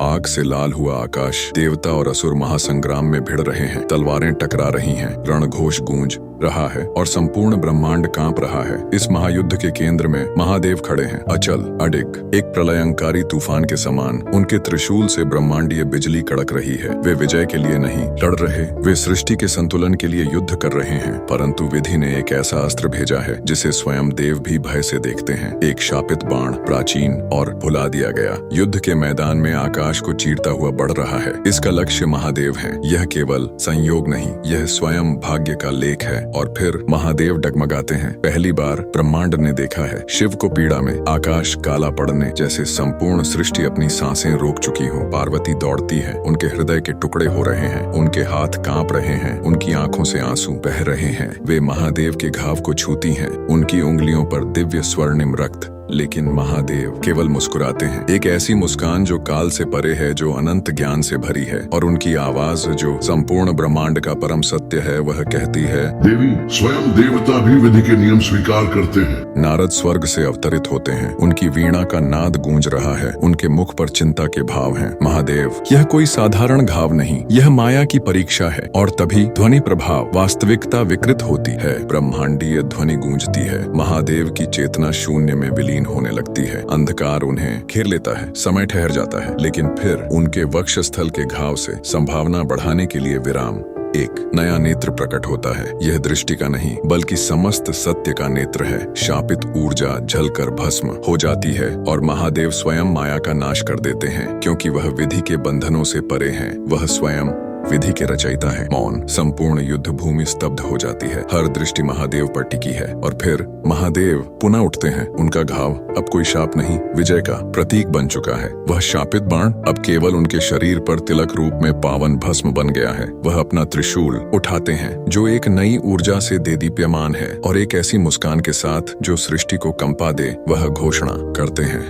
आग से लाल हुआ आकाश, देवता और असुर महासंग्राम में भिड़ रहे हैं। तलवारें टकरा रही हैं, रणघोष गूंज रहा है और संपूर्ण ब्रह्मांड कांप रहा है। इस महायुद्ध के केंद्र में महादेव खड़े हैं, अचल अडिग, एक प्रलयंकारी तूफान के समान। उनके त्रिशूल से ब्रह्मांडीय बिजली कड़क रही है। वे विजय के लिए नहीं लड़ रहे, वे सृष्टि के संतुलन के लिए युद्ध कर रहे हैं। परंतु विधि ने एक ऐसा अस्त्र भेजा है जिसे स्वयं देव भी भय से देखते हैं। एक शापित बाण, प्राचीन और भुला दिया गया। युद्ध के मैदान में आकाश को चीरता हुआ बढ़ रहा है। इसका लक्ष्य महादेव है। यह केवल संयोग नहीं, यह स्वयं भाग्य का लेख है। और फिर महादेव डगमगाते हैं। पहली बार ब्रह्मांड ने देखा है शिव को पीड़ा में, आकाश काला पड़ने जैसे संपूर्ण सृष्टि अपनी सांसें रोक चुकी हो। पार्वती दौड़ती है, उनके हृदय के टुकड़े हो रहे हैं, उनके हाथ कांप रहे हैं, उनकी आंखों से आंसू बह रहे हैं। वे महादेव के घाव को छूती हैं, उनकी उंगलियों पर दिव्य स्वर्णिम रक्त। लेकिन महादेव केवल मुस्कुराते हैं, एक ऐसी मुस्कान जो काल से परे है, जो अनंत ज्ञान से भरी है। और उनकी आवाज जो संपूर्ण ब्रह्मांड का परम सत्य है, वह कहती है, देवी, स्वयं देवता भी विधि के नियम स्वीकार करते हैं। नारद स्वर्ग से अवतरित होते हैं, उनकी वीणा का नाद गूंज रहा है, उनके मुख पर चिंता के भाव हैं। महादेव, यह कोई साधारण घाव नहीं, यह माया की परीक्षा है। और तभी ध्वनि प्रभाव, वास्तविकता विकृत होती है, ब्रह्मांडीय ध्वनि गूंजती है। महादेव की चेतना शून्य में विलीन होने लगती है। अंधकार उन्हें घेर लेता है, समय ठहर जाता है। लेकिन फिर उनके वक्षस्थल के घाव से संभावना बढ़ाने के लिए विराम, एक नया नेत्र प्रकट होता है। यह दृष्टि का नहीं बल्कि समस्त सत्य का नेत्र है। शापित ऊर्जा जलकर भस्म हो जाती है और महादेव स्वयं माया का नाश कर देते हैं, क्योंकि वह विधि के बंधनों से परे हैं। वह स्वयं विधि के रचयिता है। मौन, संपूर्ण युद्ध भूमि स्तब्ध हो जाती है। हर दृष्टि महादेव पर टिकी है। और फिर महादेव पुनः उठते हैं। उनका घाव अब कोई शाप नहीं, विजय का प्रतीक बन चुका है। वह शापित बाण अब केवल उनके शरीर पर तिलक रूप में पावन भस्म बन गया है। वह अपना त्रिशूल उठाते हैं, जो एक नई ऊर्जा से देदीप्यमान है, और एक ऐसी मुस्कान के साथ जो सृष्टि को कंपा दे, वह घोषणा करते हैं,